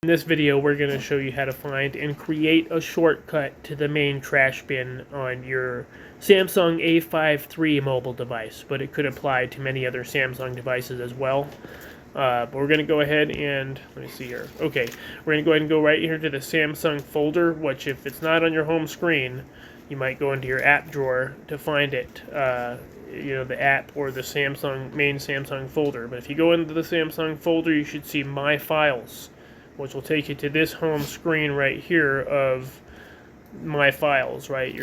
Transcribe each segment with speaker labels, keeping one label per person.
Speaker 1: In this video, we're going to show you how to find and create a shortcut to the main trash bin on your Samsung A5 III mobile device, but it could apply to many other Samsung devices as well. But we're going to go ahead and, let me see here. Okay, we're going to go ahead and go right here to the Samsung folder, which if it's not on your home screen, you might go into your app drawer to find it. The app or the main Samsung folder. But if you go into the Samsung folder, you should see My Files, which will take you to this home screen right here of My Files, right?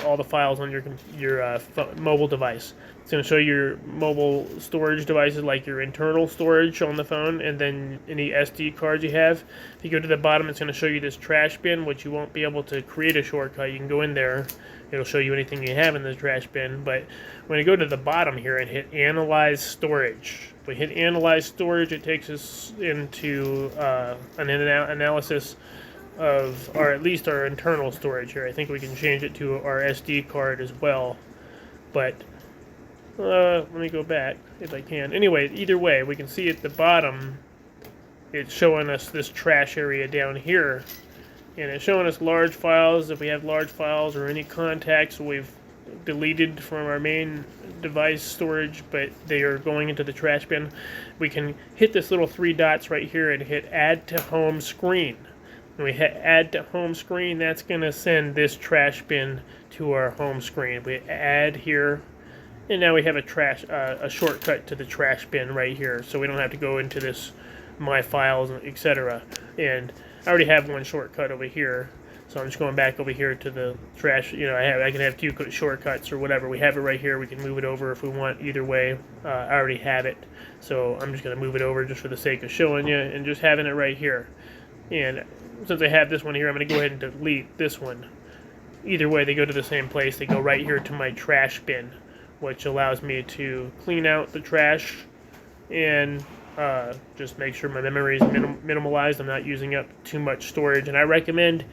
Speaker 1: All the files on your mobile device. It's going to show your mobile storage devices, like your internal storage on the phone, and then any SD cards you have. If you go to the bottom, it's going to show you this trash bin, which you won't be able to create a shortcut. You can go in there. It'll show you anything you have in the trash bin. But when you go to the bottom here and hit Analyze Storage, if we hit Analyze Storage, it takes us into an analysis of at least our internal storage here. I think we can change it to our SD card as well. But let me go back if I can. Anyway, either way, we can see at the bottom it's showing us this trash area down here. And it's showing us large files. If we have large files or any contacts we've deleted from our main device storage, but they are going into the trash bin, we can hit this little three dots right here and hit Add to Home Screen. When we hit Add to Home Screen, that's going to send this trash bin to our home screen. We add here, and now we have a shortcut to the trash bin right here, so we don't have to go into this My Files, etc. And I already have one shortcut over here, so I'm just going back over here to the trash. I can have two shortcuts or whatever. We have it right here. We can move it over if we want. Either way, I already have it, so I'm just going to move it over just for the sake of showing you and just having it right here. And since I have this one here, I'm going to go ahead and delete this one. Either way, they go to the same place. They go right here to my trash bin, which allows me to clean out the trash and just make sure my memory is minimalized. I'm not using up too much storage, and I recommend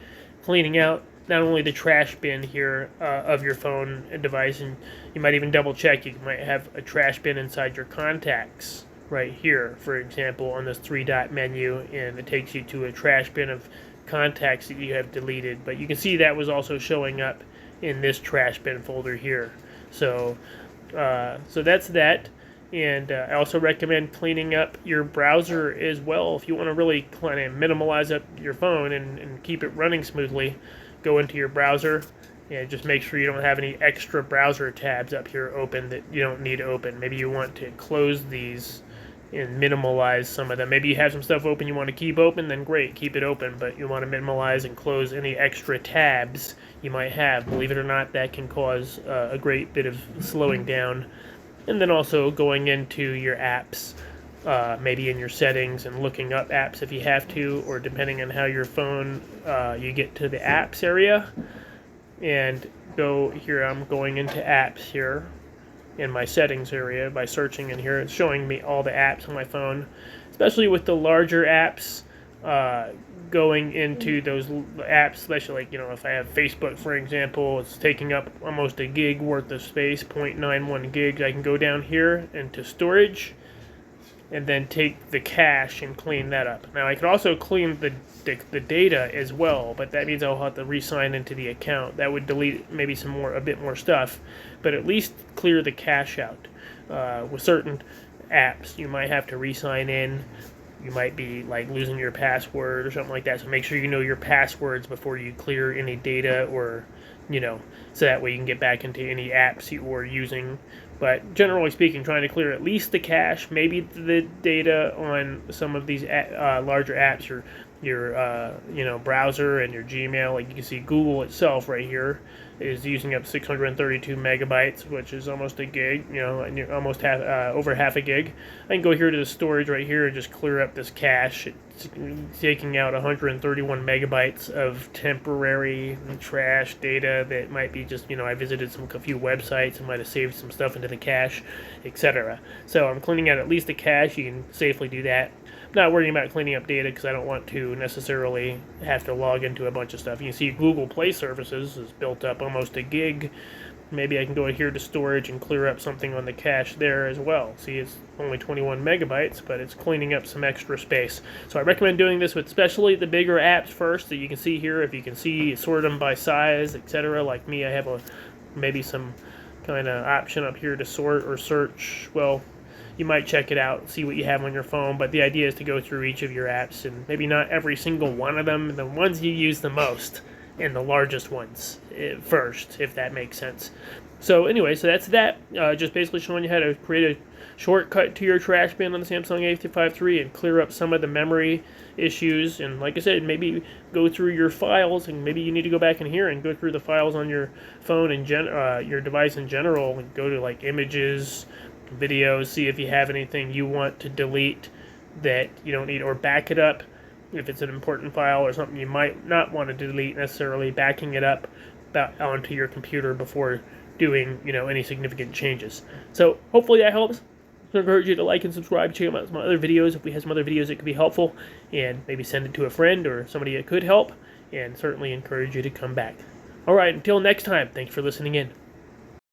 Speaker 1: cleaning out not only the trash bin here of your phone and device, and you might even double check. You might have a trash bin inside your contacts right here, for example, on this three dot menu, and it takes you to a trash bin of contacts that you have deleted. But you can see that was also showing up in this trash bin folder here. So that's that. And I also recommend cleaning up your browser as well. If you want to really kind of minimalize up your phone and keep it running smoothly, go into your browser and just make sure you don't have any extra browser tabs up here open that you don't need to open. Maybe you want to close these and minimalize some of them. Maybe you have some stuff open you want to keep open, then great, keep it open, but you want to minimize and close any extra tabs you might have. Believe it or not, that can cause a great bit of slowing down. And then also going into your apps, maybe in your settings and looking up apps if you have to, or depending on how your phone, you get to the apps area. And go here, I'm going into apps here in my settings area by searching in here. It's showing me all the apps on my phone, especially with the larger apps. Going into those apps, especially like, if I have Facebook, for example, it's taking up almost a gig worth of space, 0.91 gigs. I can go down here into storage and then take the cache and clean that up. Now I could also clean the data as well, but that means I'll have to re-sign into the account. That would delete maybe a bit more stuff, but at least clear the cache out. With certain apps, you might have to re-sign in. You might be like losing your password or something like that. So make sure you know your passwords before you clear any data, or so that way you can get back into any apps you were using. But generally speaking, trying to clear at least the cache, maybe the data on some of these larger apps, your browser and your Gmail. Like you can see, Google itself right here is using up 632 megabytes, which is almost a gig, and you're almost over half a gig. I can go here to the storage right here and just clear up this cache. It's taking out 131 megabytes of temporary trash data that might be just, I visited a few websites and might have saved some stuff into the cache, etc. So I'm cleaning out at least the cache. You can safely do that. I'm not worrying about cleaning up data because I don't want to necessarily have to log into a bunch of stuff. You can see Google Play services is built up almost a gig maybe I can go here to storage and clear up something on the cache there as well. See, it's only 21 megabytes, but it's cleaning up some extra space. So I recommend doing this with especially the bigger apps first that you can see here. If you can see, sort them by size, etc. Like me, I have maybe some kind of option up here to sort or search. Well, you might check it out, see what you have on your phone, but the idea is to go through each of your apps and maybe not every single one of them, the ones you use the most and the largest ones first, if that makes sense. So anyway, so that's that. Just basically showing you how to create a shortcut to your trash bin on the Samsung A53 III and clear up some of the memory issues. And like I said, maybe go through your files, and maybe you need to go back in here and go through the files on your phone and your device in general, and go to like images, videos, see if you have anything you want to delete that you don't need, or back it up if it's an important file or something you might not want to delete necessarily, backing it up onto your computer before doing any significant changes. So hopefully that helps. I encourage you to like and subscribe, check out some other videos if we have some other videos that could be helpful, and maybe send it to a friend or somebody that could help, and certainly encourage you to come back. Alright, until next time, thanks for listening in.